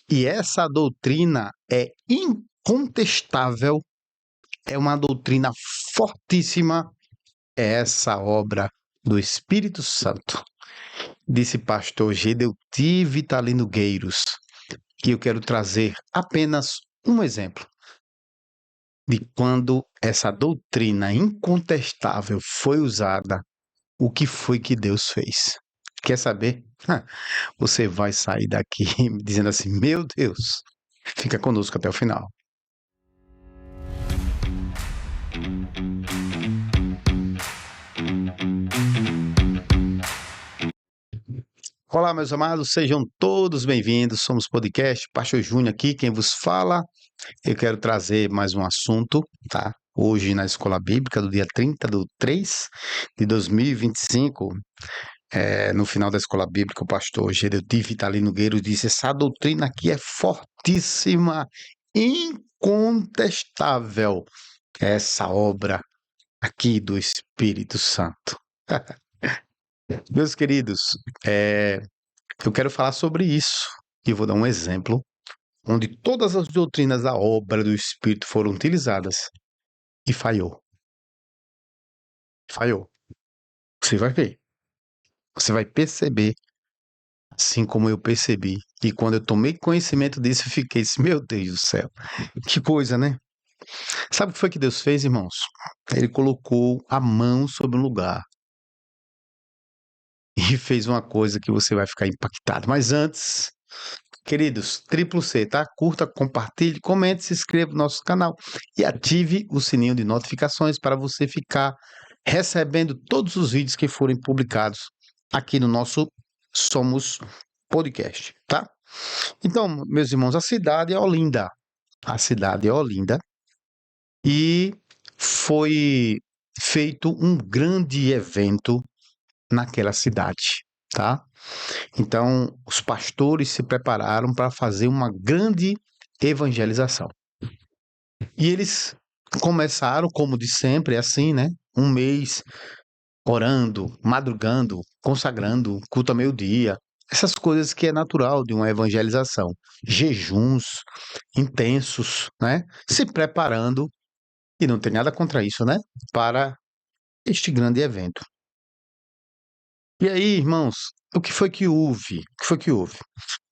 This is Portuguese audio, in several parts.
E essa doutrina é incontestável, é uma doutrina fortíssima, é essa obra do Espírito Santo. Disse pastor Gedeuti Vitalino Gueiros, que eu quero trazer apenas um exemplo de quando essa doutrina incontestável foi usada, o que foi que Deus fez. Quer saber? Você vai sair daqui dizendo assim, meu Deus, fica conosco até o final. Olá, meus amados, sejam todos bem-vindos. Somos podcast, Pastor Júnior aqui, quem vos fala. Eu quero trazer mais um assunto, tá? Hoje na Escola Bíblica, do dia 30/3/2025, no final da Escola Bíblica, o pastor Gedeuti Vitalino Gueiros disse: essa doutrina aqui é fortíssima, incontestável, essa obra aqui do Espírito Santo. Meus queridos, eu quero falar sobre isso e vou dar um exemplo onde todas as doutrinas da obra do Espírito foram utilizadas e falhou. Falhou. Você vai ver. Você vai perceber, assim como eu percebi. E quando eu tomei conhecimento disso, eu fiquei assim, meu Deus do céu. Que coisa, né? Sabe o que foi que Deus fez, irmãos? Ele colocou a mão sobre um lugar e fez uma coisa que você vai ficar impactado. Mas antes, queridos, triplo C, tá? Curta, compartilhe, comente, se inscreva no nosso canal e ative o sininho de notificações para você ficar recebendo todos os vídeos que forem publicados aqui no nosso Somos Podcast, tá? Então, meus irmãos, a cidade é Olinda. A cidade é Olinda e foi feito um grande evento naquela cidade, tá? Então, os pastores se prepararam para fazer uma grande evangelização. E eles começaram, como de sempre, assim, né? Um mês orando, madrugando, consagrando, culto a meio-dia, essas coisas que é natural de uma evangelização. Jejuns intensos, né? Se preparando, e não tem nada contra isso, né? Para este grande evento. E aí, irmãos, o que foi que houve? O que foi que houve?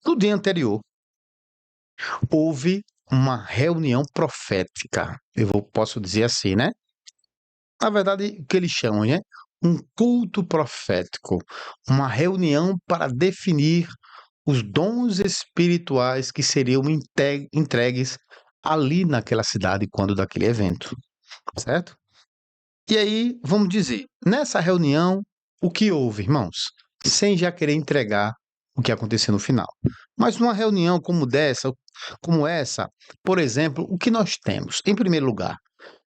No dia anterior, houve uma reunião profética. Posso dizer assim, né? Na verdade, o que eles chamam, né? Um culto profético, uma reunião para definir os dons espirituais que seriam entregues ali naquela cidade quando daquele evento, certo? E aí, vamos dizer, nessa reunião, o que houve, irmãos? Sem já querer entregar o que aconteceu no final. Mas numa reunião como essa, por exemplo, o que nós temos? Em primeiro lugar,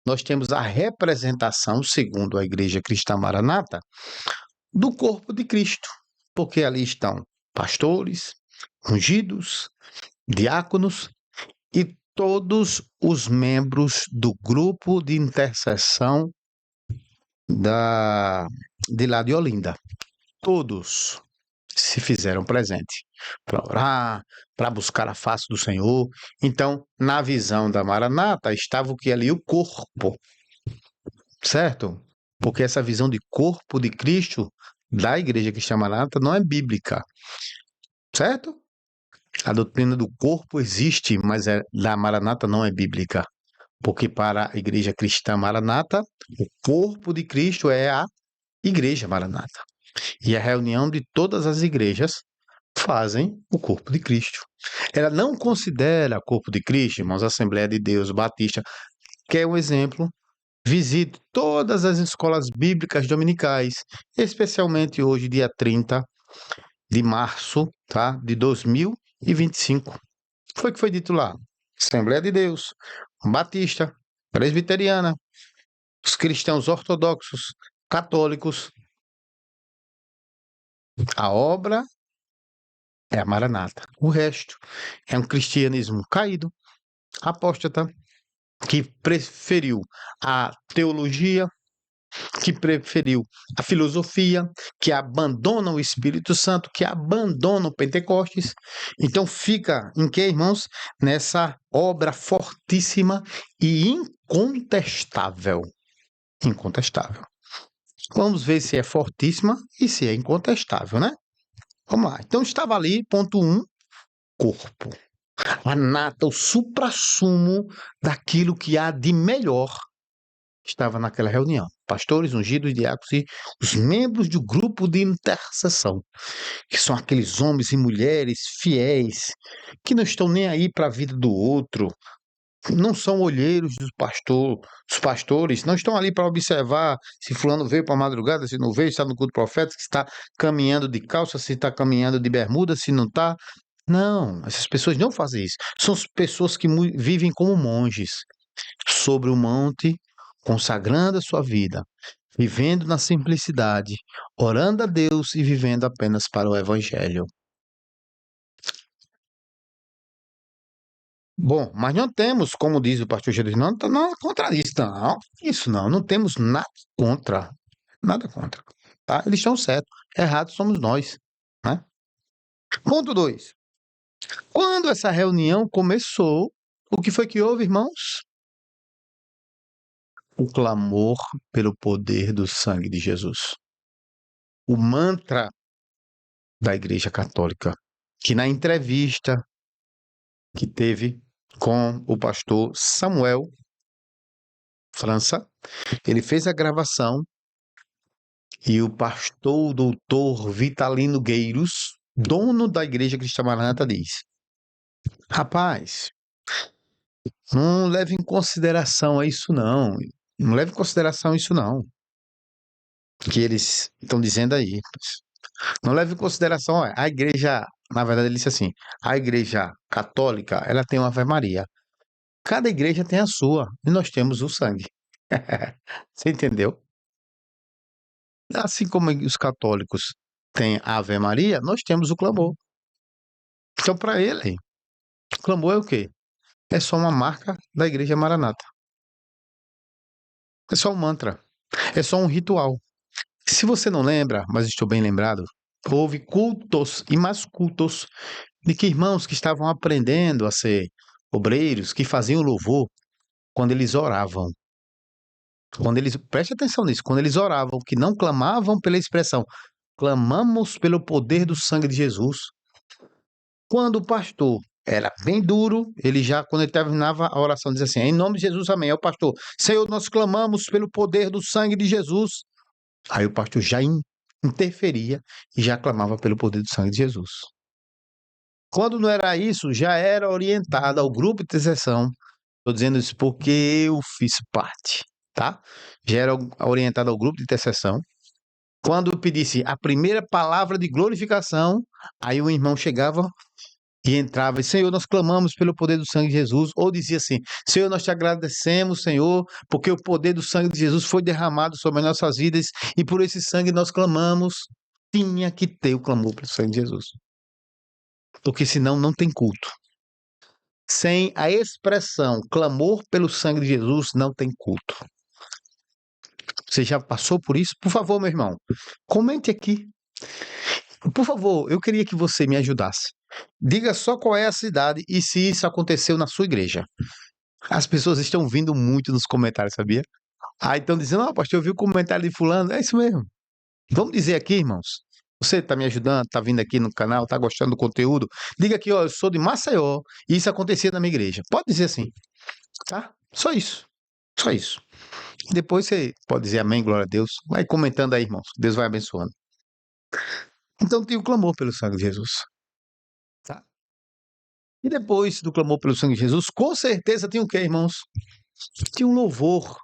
nós temos a representação, segundo a Igreja Cristã Maranata, do corpo de Cristo, porque ali estão pastores, ungidos, diáconos e todos os membros do grupo de intercessão de lá de Olinda. Todos se fizeram presente para orar, para buscar a face do Senhor. Então, na visão da Maranata, estava o que ali? O corpo, certo? Porque essa visão de corpo de Cristo da Igreja Cristã Maranata não é bíblica, certo? A doutrina do corpo existe, mas da Maranata não é bíblica. Porque para a Igreja Cristã Maranata, o corpo de Cristo é a Igreja Maranata. E a reunião de todas as igrejas fazem o corpo de Cristo. Ela não considera corpo de Cristo, irmãos, Assembleia de Deus, Batista. Quer um exemplo? Visite todas as escolas bíblicas dominicais, especialmente hoje, dia 30 de março, tá? De 2025. Foi o que foi dito lá. Assembleia de Deus, Batista, Presbiteriana, os cristãos ortodoxos, católicos. A obra é a Maranata. O resto é um cristianismo caído, apóstata, que preferiu a teologia, que preferiu a filosofia, que abandona o Espírito Santo, que abandona o Pentecostes. Então fica em que, irmãos? Nessa obra fortíssima e incontestável. Incontestável. Vamos ver se é fortíssima e se é incontestável, né? Vamos lá. Então estava ali, ponto 1, corpo. A nata, o suprassumo daquilo que há de melhor estava naquela reunião. Pastores, ungidos, diáconos e os membros do grupo de intercessão, que são aqueles homens e mulheres fiéis, que não estão nem aí para a vida do outro, não são olheiros dos pastores, não estão ali para observar se fulano veio para a madrugada, se não veio, se está no culto profético, se está caminhando de calça, se está caminhando de bermuda, se não está. Não, essas pessoas não fazem isso. São pessoas que vivem como monges, sobre o monte, consagrando a sua vida, vivendo na simplicidade, orando a Deus e vivendo apenas para o Evangelho. Bom, mas não temos, como diz o pastor Jesus, não é contra isso, não. Isso não temos nada contra. Nada contra. Tá? Eles estão certos. Errados somos nós. Né? Ponto 2. Quando essa reunião começou, o que foi que houve, irmãos? O clamor pelo poder do sangue de Jesus. O mantra da Igreja Católica, que na entrevista que teve com o pastor Samuel França, ele fez a gravação e o pastor doutor Vitalino Gueiros, dono da Igreja Cristã Maranata, diz: rapaz, não leve em consideração isso não. Não leve em consideração isso não. Que eles estão dizendo aí. Não leve em consideração, a igreja, na verdade ele disse assim, a igreja católica, ela tem uma Ave Maria. Cada igreja tem a sua, e nós temos o sangue. Você entendeu? Assim como os católicos têm a Ave Maria, nós temos o clamor. Então, para ele, o clamor é o quê? É só uma marca da igreja Maranata. É só um mantra. É só um ritual. Se você não lembra, mas estou bem lembrado, houve cultos e mais cultos de que irmãos que estavam aprendendo a ser obreiros, que faziam louvor quando eles oravam. Preste atenção nisso, quando eles oravam, que não clamavam pela expressão, clamamos pelo poder do sangue de Jesus. Quando o pastor era bem duro, ele já, quando ele terminava a oração, dizia assim, em nome de Jesus, amém. Aí o pastor, Senhor, nós clamamos pelo poder do sangue de Jesus. Aí o pastor já interferia e já clamava pelo poder do sangue de Jesus. Quando não era isso, já era orientado ao grupo de intercessão. Estou dizendo isso porque eu fiz parte, tá? Já era orientado ao grupo de intercessão. Quando pedisse a primeira palavra de glorificação, aí o irmão chegava e entrava, e Senhor, nós clamamos pelo poder do sangue de Jesus, ou dizia assim, Senhor, nós te agradecemos, Senhor, porque o poder do sangue de Jesus foi derramado sobre as nossas vidas, e por esse sangue nós clamamos. Tinha que ter o clamor pelo sangue de Jesus. Porque senão não tem culto. Sem a expressão clamor pelo sangue de Jesus, não tem culto. Você já passou por isso? Por favor, meu irmão, comente aqui. Por favor, eu queria que você me ajudasse. Diga só qual é a cidade e se isso aconteceu na sua igreja. As pessoas estão vindo muito nos comentários, sabia? Aí estão dizendo, pastor, eu vi o comentário de fulano. É isso mesmo. Vamos dizer aqui, irmãos. Você está me ajudando, está vindo aqui no canal, está gostando do conteúdo? Diga aqui, ó, eu sou de Maceió e isso acontecia na minha igreja. Pode dizer assim, tá? Só isso. Só isso. E depois você pode dizer amém, glória a Deus. Vai comentando aí, irmãos. Deus vai abençoando. Então tem o clamor pelo sangue de Jesus. Tá? E depois do clamor pelo sangue de Jesus, com certeza tem o quê, irmãos? Tinha um louvor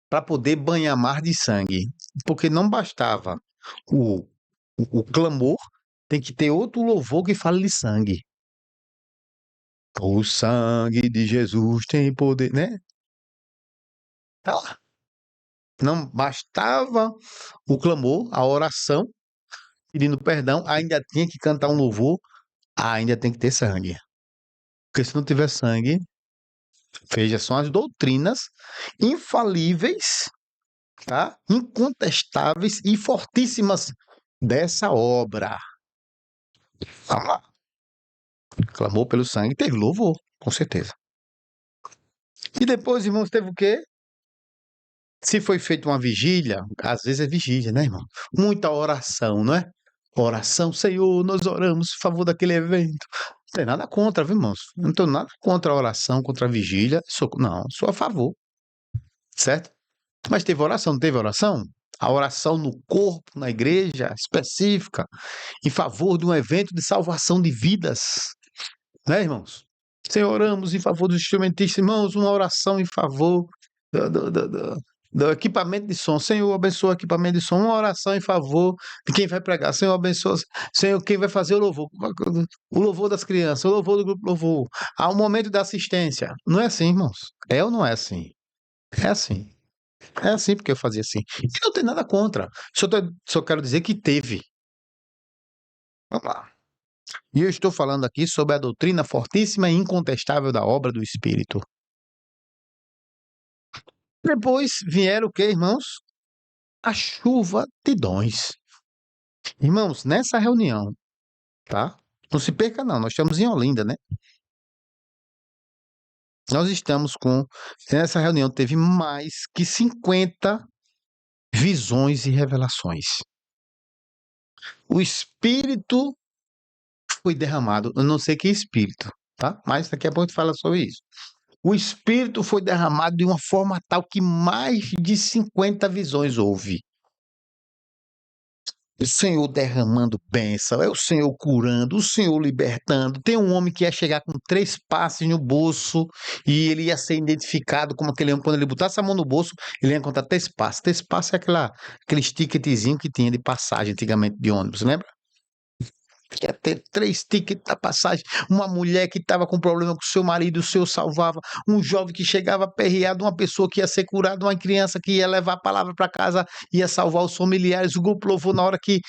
para poder banhar mar de sangue. Porque não bastava o clamor, tem que ter outro louvor que fale de sangue. O sangue de Jesus tem poder, né? Tá lá. Não bastava o clamor, a oração, pedindo perdão, ainda tinha que cantar um louvor, ainda tem que ter sangue. Porque se não tiver sangue, veja, são as doutrinas infalíveis tá? Incontestáveis e fortíssimas dessa obra. Vamos lá. Clamou pelo sangue, teve louvor, com certeza. E depois, irmãos, teve o quê? Se foi feita uma vigília, às vezes é vigília, né, irmão? Muita oração, não é? Oração, Senhor, nós oramos em favor daquele evento. Não tem nada contra, viu, irmãos? Não tenho nada contra a oração, contra a vigília. Não, sou a favor, certo? Mas teve oração, não teve oração? A oração no corpo, na igreja específica, em favor de um evento de salvação de vidas, né, irmãos? Senhor, oramos em favor dos instrumentistas, irmãos, uma oração em favor do, do, do, do- do equipamento de som. Senhor, abençoa o equipamento de som, uma oração em favor de quem vai pregar. Senhor, abençoa, Senhor, quem vai fazer o louvor das crianças, o louvor do grupo louvor, há um momento da assistência. Não é assim, irmãos? É ou não é assim? É assim. É assim porque eu fazia assim. E não tem nada contra. Só quero dizer que teve. Vamos lá. E eu estou falando aqui sobre a doutrina fortíssima e incontestável da obra do Espírito. Depois vieram o que, irmãos? A chuva de dons. Irmãos, nessa reunião, tá? Não se perca, não. Nós estamos em Olinda, né? Nós estamos com. Nessa reunião teve mais que 50 visões e revelações. O Espírito foi derramado. Eu não sei que espírito, tá? Mas daqui a pouco a gente fala sobre isso. O Espírito foi derramado de uma forma tal que mais de 50 visões houve. O Senhor derramando bênção, é o Senhor curando, o Senhor libertando. Tem um homem que ia chegar com 3 passes no bolso e ele ia ser identificado como aquele homem. Quando ele botasse a mão no bolso, ele ia encontrar 3 passes. 3 passes é aquele ticketzinho que tinha de passagem antigamente de ônibus, lembra? Quer ter 3 tickets da passagem, uma mulher que estava com problema com o seu marido, o Senhor salvava, um jovem que chegava aperreado, uma pessoa que ia ser curada, uma criança que ia levar a palavra para casa, ia salvar os familiares, o grupo louvou na hora que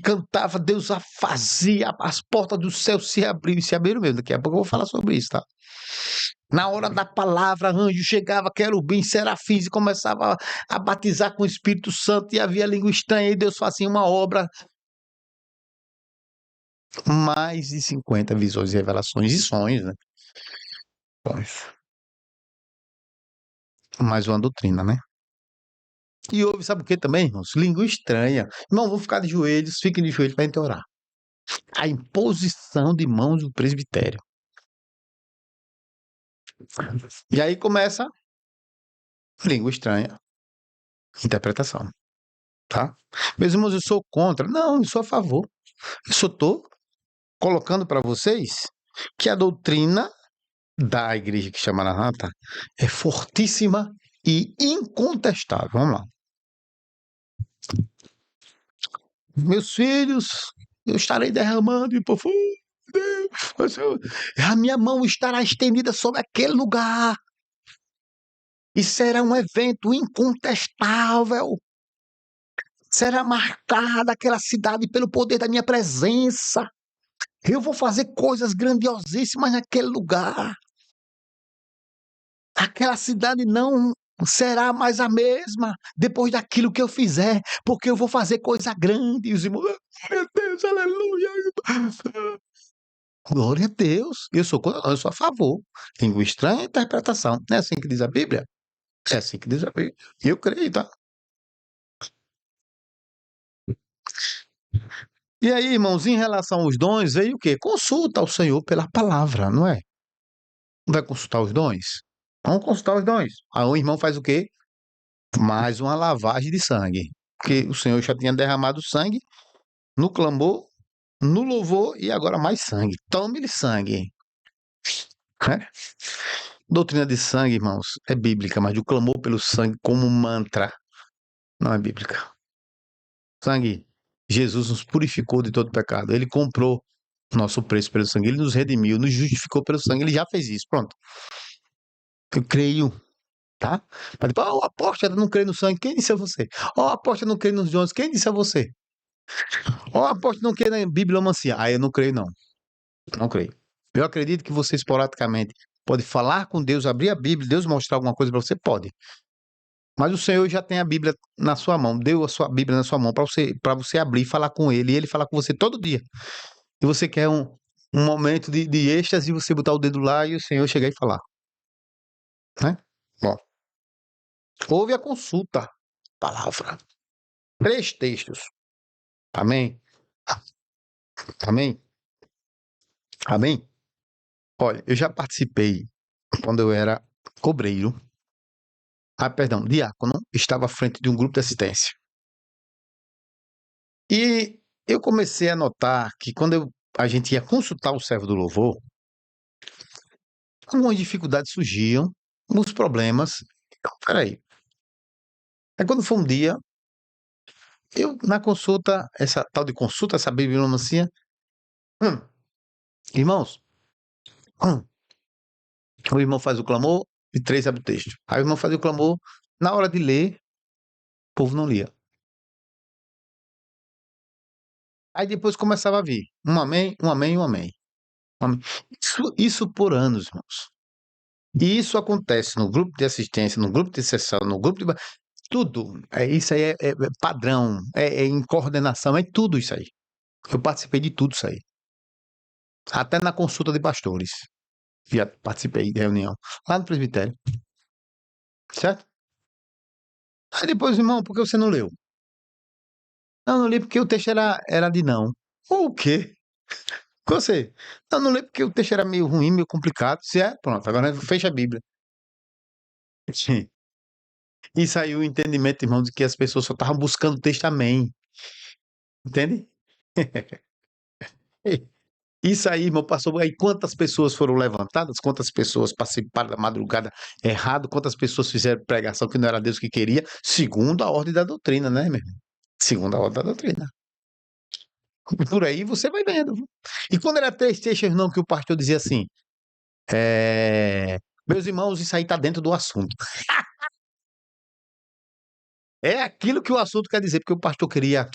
cantava, Deus a fazia, as portas do céu se abriram, e se abriram mesmo, daqui a pouco eu vou falar sobre isso, tá? Na hora da palavra, anjo chegava, querubim, serafins, e começava a batizar com o Espírito Santo, e havia língua estranha, e Deus fazia uma obra. Mais de 50 visões e revelações e sonhos, né? Sonhos. Mais uma doutrina, né? E houve, sabe o que também, irmãos? Língua estranha. Irmão, vamos ficar de joelhos, fiquem de joelhos para a gente orar. A imposição de mãos do presbitério. E aí começa língua estranha, interpretação, tá? Meus irmãos, eu sou contra. Não, eu sou a favor. Eu só estou colocando para vocês que a doutrina da igreja que chama Maranata é fortíssima e incontestável. Vamos lá. Meus filhos, eu estarei derramando e por Deus, a minha mão estará estendida sobre aquele lugar. E será um evento incontestável. Será marcada aquela cidade pelo poder da minha presença. Eu vou fazer coisas grandiosíssimas naquele lugar. Aquela cidade não será mais a mesma depois daquilo que eu fizer, porque eu vou fazer coisa grande. E os irmãos, meu Deus, aleluia. Glória a Deus. Eu sou a favor. Língua estranha, interpretação. Não é assim que diz a Bíblia? É assim que diz a Bíblia. E eu creio, tá? E aí, irmãos, em relação aos dons, veio o quê? Consulta ao Senhor pela palavra, não é? Não vai consultar os dons? Vamos consultar os dons. Aí o irmão faz o quê? Mais uma lavagem de sangue. Porque o Senhor já tinha derramado sangue no clamor, no louvor e agora mais sangue. Tome-lhe sangue. Né? Doutrina de sangue, irmãos, é bíblica, mas o clamor pelo sangue como mantra não é bíblica. Sangue, Jesus nos purificou de todo pecado. Ele comprou nosso preço pelo sangue. Ele nos redimiu, nos justificou pelo sangue. Ele já fez isso. Pronto. Eu creio, tá? Mas depois, o apóstolo não crê no sangue. Quem disse a você? O apóstolo não crê nos dons. Quem disse a você? O apóstolo não crê na bibliomancia. Ah, eu não creio, não. Não creio. Eu acredito que você esporadicamente pode falar com Deus, abrir a Bíblia, Deus mostrar alguma coisa para você? Pode. Mas o Senhor já tem a Bíblia na sua mão, deu a sua Bíblia na sua mão para você abrir e falar com Ele, e Ele falar com você todo dia. E você quer um momento de êxtase e você botar o dedo lá e o Senhor chegar e falar, né? Bom, houve a consulta, palavra, 3 textos. Amém? Amém? Amém? Olha, eu já participei quando eu era obreiro, perdão, diácono, estava à frente de um grupo de assistência. E eu comecei a notar que quando a gente ia consultar o servo do louvor, algumas dificuldades surgiam, alguns problemas. Então, peraí. Aí quando foi um dia, eu na consulta, essa tal de consulta, essa bibliomancia, hum, irmãos, hum, o irmão faz o clamor e 3 abre o texto. Aí o irmão faz o clamor, na hora de ler, o povo não lia. Aí depois começava a vir um amém, um amém, um amém. Um amém. Isso por anos, irmãos. E isso acontece no grupo de assistência, no grupo de sessão, no grupo de. Tudo. Isso aí é padrão, é em coordenação, é tudo isso aí. Eu participei de tudo isso aí. Até na consulta de pastores. Já participei de reunião. Lá no presbitério. Certo? Aí depois, irmão, por que você não leu? Não, não li porque o texto era de não. O quê? Você? Não, não li porque o texto era meio ruim, meio complicado. Se é, pronto, agora fecha a Bíblia. Sim. E saiu o entendimento, irmão, de que as pessoas só estavam buscando o texto amém. Entende? Isso aí, irmão, passou. Aí quantas pessoas foram levantadas? Quantas pessoas participaram da madrugada errado? Quantas pessoas fizeram pregação que não era Deus que queria? Segundo a ordem da doutrina, né, meu irmão? Segundo a ordem da doutrina. Por aí você vai vendo. Viu? E quando era 3 textos, não, que o pastor dizia assim: meus irmãos, isso aí está dentro do assunto. É aquilo que o assunto quer dizer, porque o pastor queria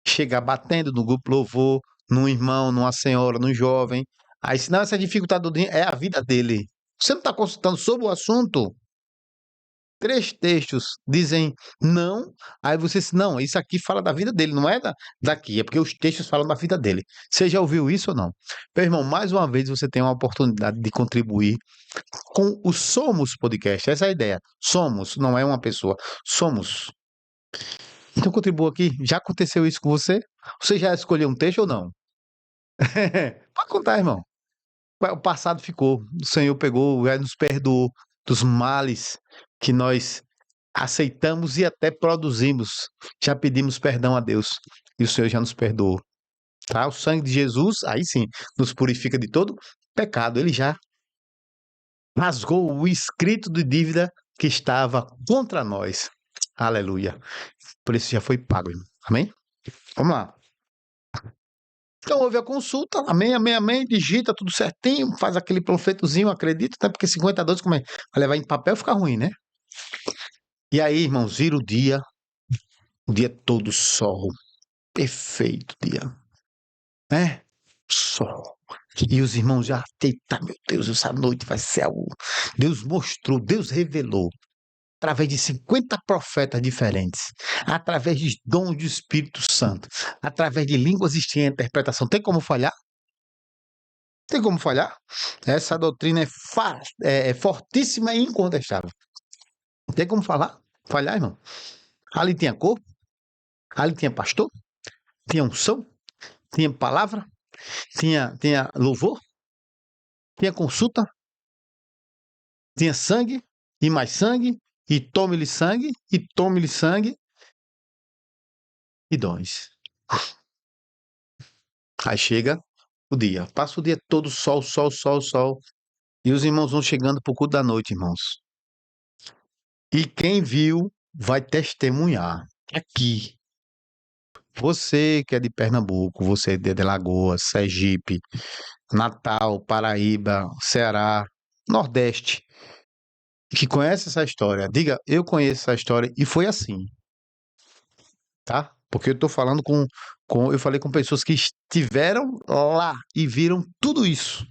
chegar batendo no grupo louvor, num irmão, numa senhora, num jovem. Aí, senão essa dificuldade do dinheiro é a vida dele. Você não está consultando sobre o assunto? 3 textos dizem não, aí você diz, não, isso aqui fala da vida dele, não é daqui, é porque os textos falam da vida dele. Você já ouviu isso ou não? Meu irmão, mais uma vez você tem uma oportunidade de contribuir com o Somos Podcast. Essa é a ideia. Somos, não é uma pessoa. Somos. Então contribua aqui. Já aconteceu isso com você? Você já escolheu um texto ou não? Pode contar, irmão. O passado ficou. O Senhor pegou, já nos perdoou dos males que nós aceitamos e até produzimos. Já pedimos perdão a Deus e o Senhor já nos perdoou. Tá? O sangue de Jesus, aí sim, nos purifica de todo pecado. Ele já rasgou o escrito de dívida que estava contra nós. Aleluia. Por isso já foi pago, irmão. Amém? Vamos lá. Então houve a consulta, amém, amém, amém, digita tudo certinho, faz aquele panfletozinho, acredita, até porque 50 dólares, como é? Vai levar em papel, fica ruim, né? E aí, irmãos, vira o dia todo sol, perfeito dia, né? Sol. E os irmãos já, eita, meu Deus, essa noite vai ser algo. Deus mostrou, Deus revelou, através de 50 profetas diferentes, através de dons do Espírito Santo, através de línguas e interpretação. Tem como falhar? Tem como falhar? Essa doutrina é fortíssima e incontestável. Tem como falhar, irmão? Ali tinha corpo, ali tinha pastor, tinha unção, tinha palavra, tinha louvor, tinha consulta, tinha sangue, e mais sangue, e tome-lhe sangue, e tome-lhe sangue, e dons. Aí chega o dia, passa o dia todo sol, sol, sol, sol, e os irmãos vão chegando pro culto da noite, irmãos. E quem viu vai testemunhar aqui. Você que é de Pernambuco, você de Alagoas, Sergipe, Natal, Paraíba, Ceará, Nordeste, que conhece essa história, diga, eu conheço essa história e foi assim, tá? Porque eu tô falando eu falei com pessoas que estiveram lá e viram tudo isso,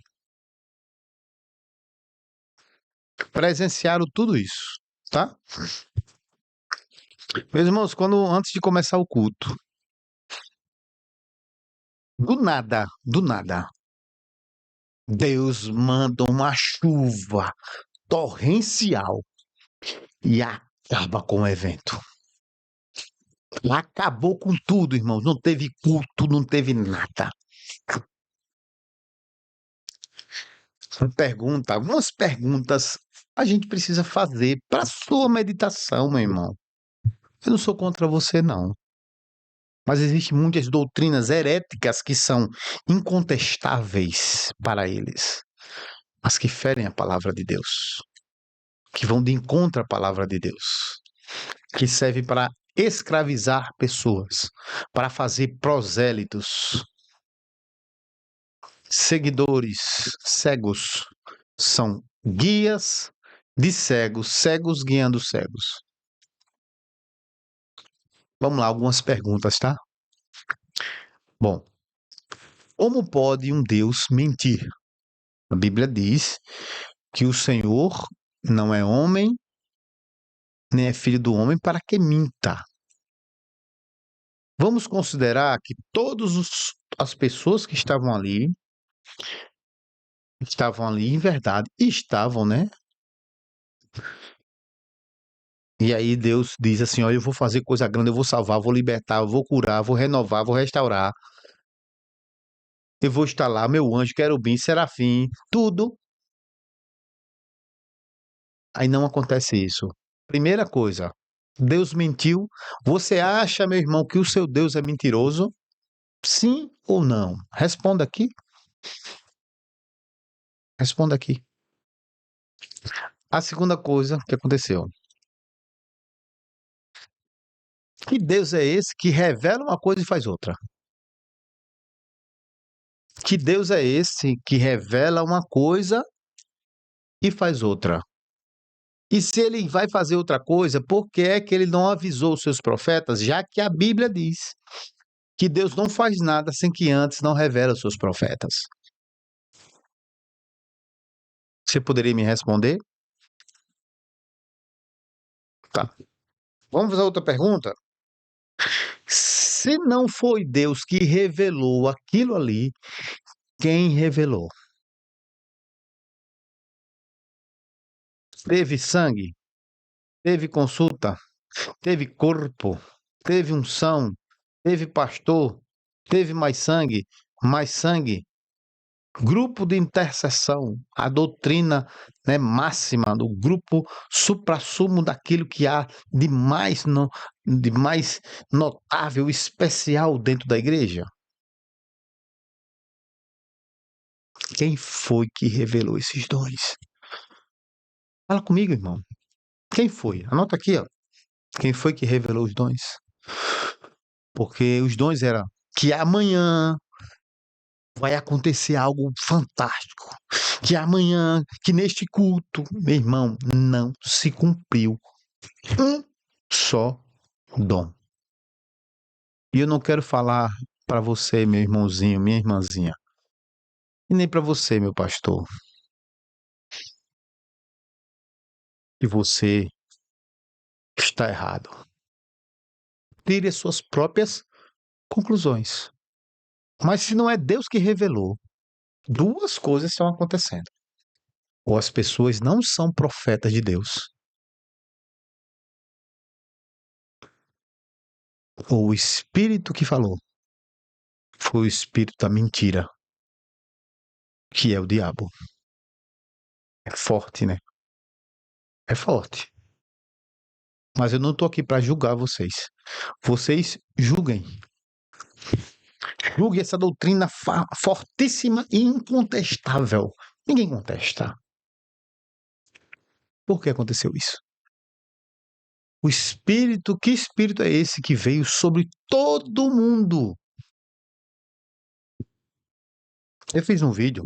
presenciaram tudo isso, tá? Meus irmãos, antes de começar o culto, do nada, Deus manda uma chuva torrencial e acaba com o evento. Acabou com tudo, irmãos. Não teve culto, não teve nada. Algumas perguntas a gente precisa fazer para sua meditação, meu irmão. Eu não sou contra você, não. Mas existem muitas doutrinas heréticas que são incontestáveis para eles, mas que ferem a palavra de Deus, que vão de encontro à palavra de Deus, que serve para escravizar pessoas, para fazer prosélitos, seguidores, cegos. São guias de cegos, cegos guiando cegos. Vamos lá, algumas perguntas, tá? Bom, como pode um Deus mentir? A Bíblia diz que o Senhor não é homem, nem é filho do homem para que minta. Vamos considerar que as pessoas que estavam ali em verdade, estavam, né? E aí Deus diz assim, olha, eu vou fazer coisa grande, eu vou salvar, vou libertar, eu vou curar, vou renovar, vou restaurar. Eu vou estar lá, meu anjo, querubim, serafim, tudo. Aí não acontece isso. Primeira coisa, Deus mentiu. Você acha, meu irmão, que o seu Deus é mentiroso? Sim ou não? Responda aqui. Responda aqui. A segunda coisa que aconteceu. Que Deus é esse que revela uma coisa e faz outra? Que Deus é esse que revela uma coisa e faz outra? E se ele vai fazer outra coisa, por que é que ele não avisou os seus profetas, já que a Bíblia diz que Deus não faz nada sem que antes não revele aos seus profetas? Você poderia me responder? Tá. Vamos fazer outra pergunta? Se não foi Deus que revelou aquilo ali, quem revelou? Teve sangue? Teve consulta? Teve corpo? Teve unção? Teve pastor? Teve mais sangue? Mais sangue? Grupo de intercessão, a doutrina, né, máxima do grupo suprassumo daquilo que há de mais notável, especial dentro da igreja. Quem foi que revelou esses dons? Fala comigo, irmão. Quem foi? Anota aqui, ó. Quem foi que revelou os dons? Porque os dons eram que amanhã vai acontecer algo fantástico. Que amanhã, que neste culto, meu irmão, não se cumpriu um só dom. E eu não quero falar para você, meu irmãozinho, minha irmãzinha, e nem para você, meu pastor, que você está errado. Tire as suas próprias conclusões. Mas se não é Deus que revelou, duas coisas estão acontecendo. Ou as pessoas não são profetas de Deus, ou o espírito que falou foi o espírito da mentira, que é o diabo. É forte, né? É forte. Mas eu não estou aqui para julgar vocês. Vocês julguem. Julguem essa doutrina fortíssima e incontestável. Ninguém contesta. Por que aconteceu isso? Que espírito é esse que veio sobre todo mundo? Eu fiz um vídeo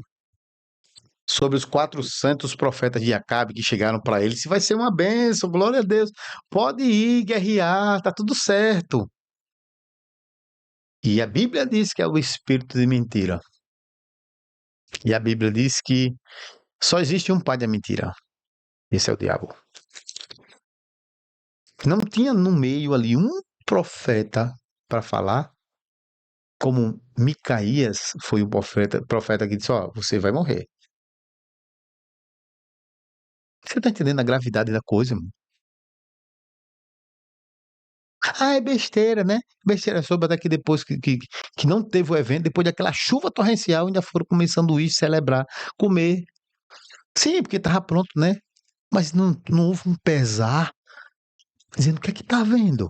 sobre os 400 profetas de Acabe que chegaram para ele. Se vai ser uma bênção, glória a Deus. Pode ir guerrear, tá tudo certo. E a Bíblia diz que é o espírito de mentira. E a Bíblia diz que só existe um pai da mentira. Esse é o diabo. Não tinha no meio ali um profeta para falar, como Micaías foi o profeta que disse: Ó, você vai morrer. Você tá entendendo a gravidade da coisa, mano? Ah, é besteira, né? Besteira. Soube até que depois que não teve o evento, depois daquela chuva torrencial, ainda foram comer sanduíche, celebrar, comer. Sim, porque tava pronto, né? Mas não houve um pesar dizendo o que é que tá havendo?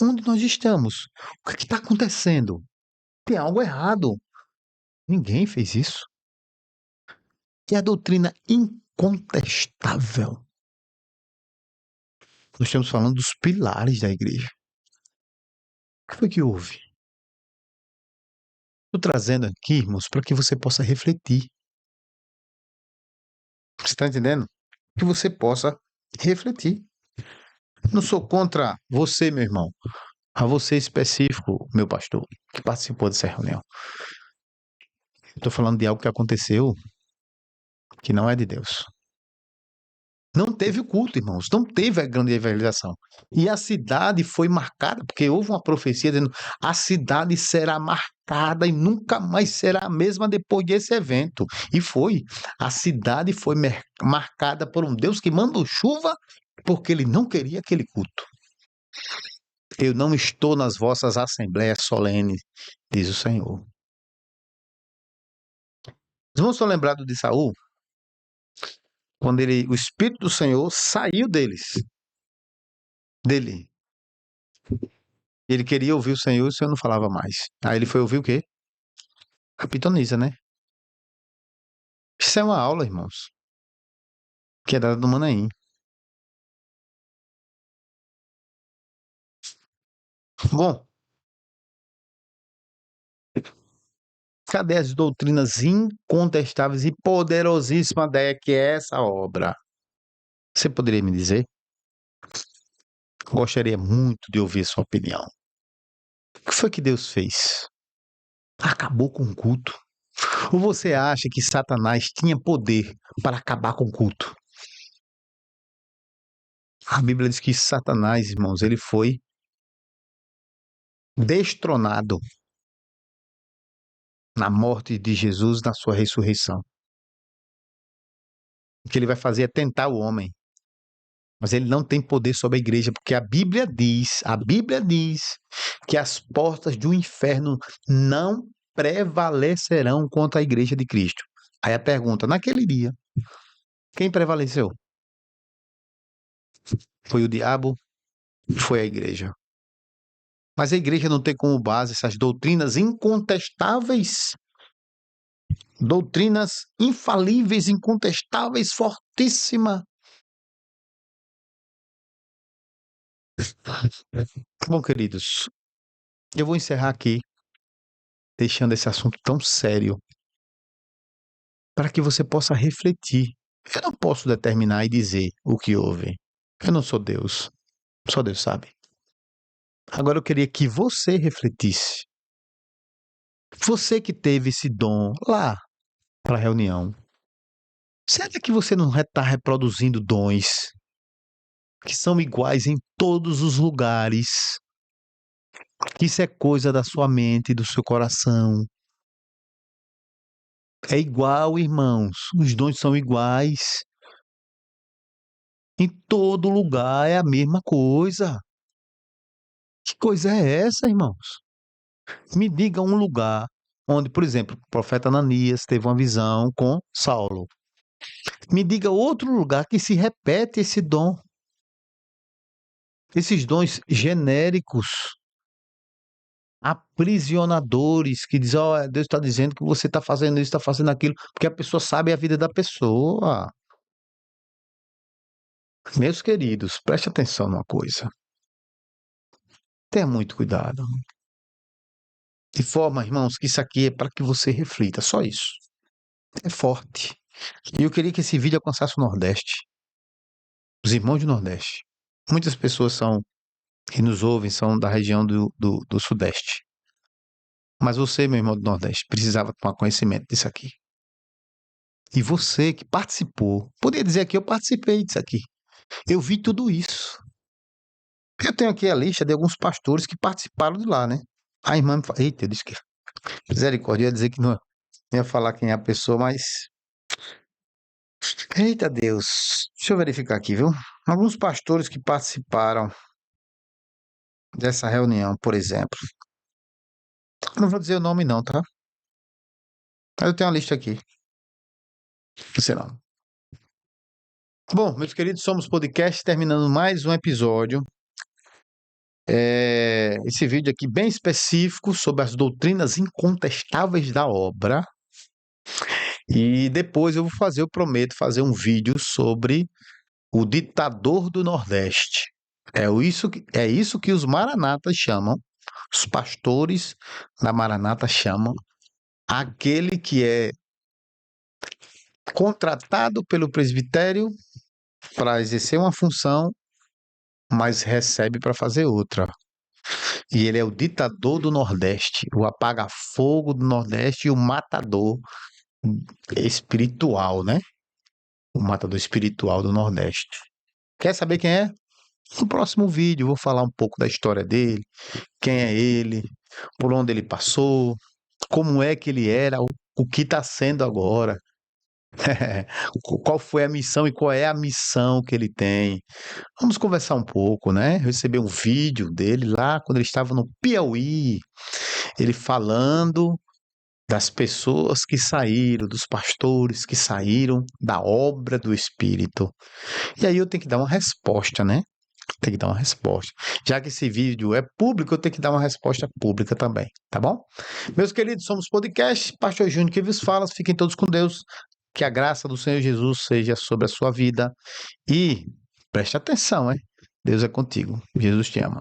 Onde nós estamos? O que é que tá acontecendo? Tem algo errado. Ninguém fez isso. E a doutrina incontestável. Nós estamos falando dos pilares da igreja. O que foi que houve? Estou trazendo aqui, irmãos, para que você possa refletir. Você está entendendo? Que você possa refletir. Não sou contra você, meu irmão. A você específico, meu pastor, que participou dessa reunião. Estou falando de algo que aconteceu que não é de Deus. Não teve o culto, irmãos. Não teve a grande evangelização. E a cidade foi marcada, porque houve uma profecia dizendo: a cidade será marcada e nunca mais será a mesma depois desse evento. E foi. A cidade foi marcada por um Deus que mandou chuva porque ele não queria aquele culto. Eu não estou nas vossas assembleias solenes, diz o Senhor. Os irmãos estão lembrados de Saul? Quando o Espírito do Senhor saiu dele. Ele queria ouvir o Senhor e o Senhor não falava mais. Aí ele foi ouvir o quê? A pitonisa, né? Isso é uma aula, irmãos, que é dada do Manaim. Bom, cadê as doutrinas incontestáveis e poderosíssimas que é essa obra? Você poderia me dizer? Gostaria muito de ouvir sua opinião. O que foi que Deus fez? Acabou com o culto? Ou você acha que Satanás tinha poder para acabar com o culto? A Bíblia diz que Satanás, irmãos, ele foi destronado na morte de Jesus, na sua ressurreição. O que ele vai fazer é tentar o homem, mas ele não tem poder sobre a igreja, porque a Bíblia diz que as portas do inferno não prevalecerão contra a igreja de Cristo. Aí a pergunta, naquele dia, quem prevaleceu? Foi o diabo? Foi a igreja. Mas a igreja não tem como base essas doutrinas incontestáveis, doutrinas infalíveis, incontestáveis, fortíssimas. Bom, queridos, eu vou encerrar aqui, deixando esse assunto tão sério, para que você possa refletir. Eu não posso determinar e dizer o que houve. Eu não sou Deus. Só Deus sabe. Agora eu queria que você refletisse. Você que teve esse dom lá para a reunião, será que você não está reproduzindo dons que são iguais em todos os lugares? Que isso é coisa da sua mente, do seu coração. É igual, irmãos. Os dons são iguais. Em todo lugar é a mesma coisa. Que coisa é essa, irmãos? Me diga um lugar onde, por exemplo, o profeta Ananias teve uma visão com Saulo. Me diga outro lugar que se repete esse dom. Esses dons genéricos, aprisionadores, que dizem, ó, Deus está dizendo que você está fazendo isso, está fazendo aquilo, porque a pessoa sabe a vida da pessoa. Meus queridos, preste atenção numa coisa. Tenha muito cuidado. De forma, irmãos, que isso aqui é para que você reflita, só isso. É forte. E eu queria que esse vídeo alcançasse o Nordeste, os irmãos do Nordeste. Muitas pessoas que nos ouvem são da região do Sudeste. Mas você, meu irmão do Nordeste, precisava tomar conhecimento disso aqui. E você que participou, poderia dizer que eu participei disso aqui. Eu vi tudo isso. Eu tenho aqui a lista de alguns pastores que participaram de lá, né? A irmã me fala, eita, eu disse que misericórdia, eu ia dizer que não ia falar quem é a pessoa, mas eita Deus, deixa eu verificar aqui, viu? Alguns pastores que participaram dessa reunião, por exemplo. Eu não vou dizer o nome não, tá? Mas eu tenho uma lista aqui. Não sei não. Bom, meus queridos, somos podcast, terminando mais um episódio. Esse vídeo aqui bem específico sobre as doutrinas incontestáveis da obra. E depois eu vou fazer, eu prometo fazer um vídeo sobre o ditador do Nordeste. É isso que os maranatas chamam, os pastores da Maranata chamam, aquele que é contratado pelo presbitério para exercer uma função, mas recebe para fazer outra. E ele é o ditador do Nordeste, o apaga-fogo do Nordeste e o matador espiritual, né? O matador espiritual do Nordeste. Quer saber quem é? No próximo vídeo eu vou falar um pouco da história dele, quem é ele, por onde ele passou, como é que ele era, o que está sendo agora. Qual foi a missão e qual é a missão que ele tem. Vamos conversar um pouco, né? Eu recebi um vídeo dele lá quando ele estava no Piauí, ele falando das pessoas que saíram, dos pastores que saíram da obra do Espírito. E aí eu tenho que dar uma resposta, né? Tem que dar uma resposta. Já que esse vídeo é público, eu tenho que dar uma resposta pública também, tá bom? Meus queridos, somos podcast, Pastor Júnior que vos fala. Fiquem todos com Deus. Que a graça do Senhor Jesus seja sobre a sua vida. E preste atenção, hein? Deus é contigo. Jesus te ama.